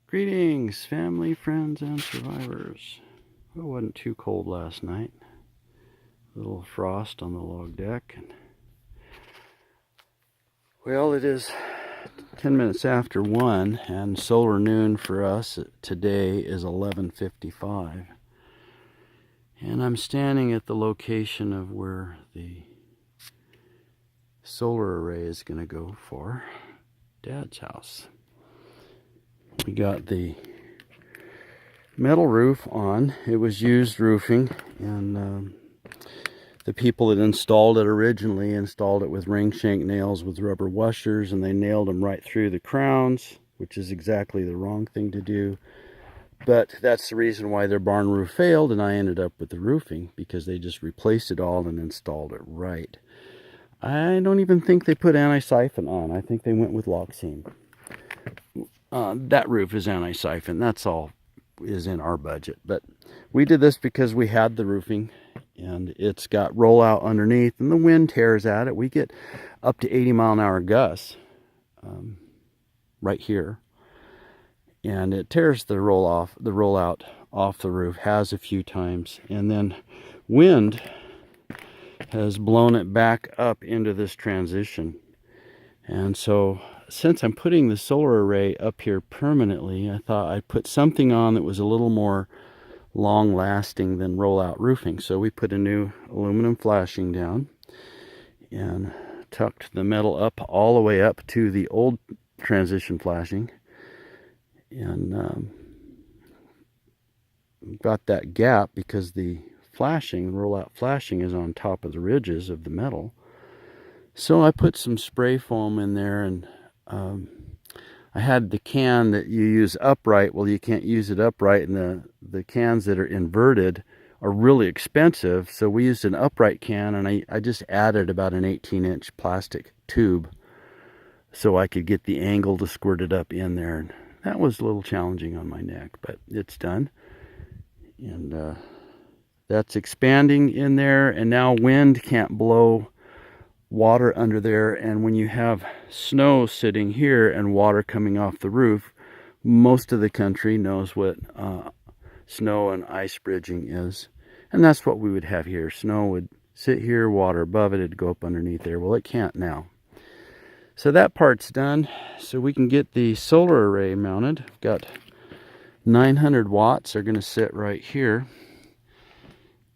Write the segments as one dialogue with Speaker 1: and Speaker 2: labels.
Speaker 1: Greetings, family, friends, and survivors. It wasn't too cold last night. A little frost on the log deck. Well, it is 10 minutes after 1, and solar noon for us today is 11:55. And I'm standing at the location of where the solar array is going to go for Dad's house. We got the metal roof on. It was used roofing, and the people that installed it originally installed it with ring shank nails with rubber washers, and they nailed them right through the crowns, which is exactly the wrong thing to do. But that's the reason why their barn roof failed, and I ended up with the roofing, because they just replaced it all and installed it right. I don't even think they put Antisiphon on. I think they went with lock seam. That roof is Antisiphon. That's all is in our budget. But we did this because we had the roofing, and it's got rollout underneath, and the wind tears at it. We get up to 80-mile-an-hour gusts right here, and it tears the rollout off the roof. Has a few times, and then wind has blown it back up into this transition. And so, since I'm putting the solar array up here permanently, I thought I'd put something on that was a little more long-lasting than roll-out roofing. So we put a new aluminum flashing down and tucked the metal up all the way up to the old transition flashing, and got that gap because the roll-out flashing is on top of the ridges of the metal. So I put some spray foam in there, and I had the can that you use upright. Well, you can't use it upright, and the cans that are inverted are really expensive. So we used an upright can, and I just added about an 18-inch plastic tube so I could get the angle to squirt it up in there. And that was a little challenging on my neck, but it's done. And that's expanding in there, and now wind can't blow water under there. And when you have snow sitting here and water coming off the roof, most of the country knows what snow and ice bridging is, and that's what we would have here. Snow would sit here, water above it, it'd go up underneath there. Well, it can't now. So that part's done, so we can get the solar array mounted. I've got 900 watts are going to sit right here.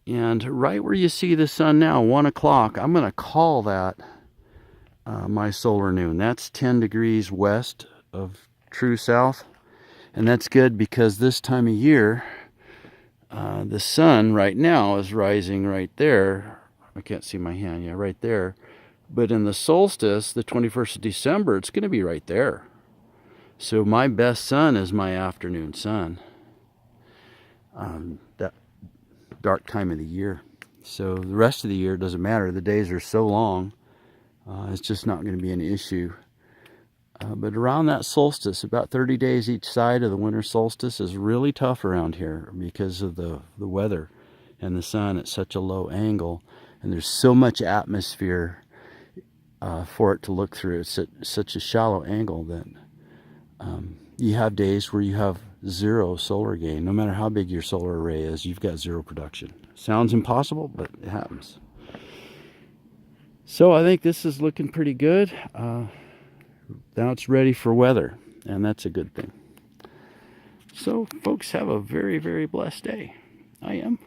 Speaker 1: And right where you see the sun now, 1 o'clock, I'm going to call that my solar noon. That's 10 degrees west of true south. And that's good because this time of year, the sun right now is rising right there. I can't see my hand, yeah, right there. But in the solstice, the 21st of December, it's going to be right there. So my best sun is my afternoon sun. That dark time of the year. So the rest of the year doesn't matter. The days are so long, it's just not going to be an issue. But around that solstice, about 30 days each side of the winter solstice is really tough around here because of the weather and the sun at such a low angle, and there's so much atmosphere for it to look through. It's at such a shallow angle that you have days where you have zero solar gain. No matter how big your solar array is, you've got zero production. Sounds impossible, but it happens. So I think this is looking pretty good. Now it's ready for weather, and that's a good thing. So folks, have a very, very blessed day. I am.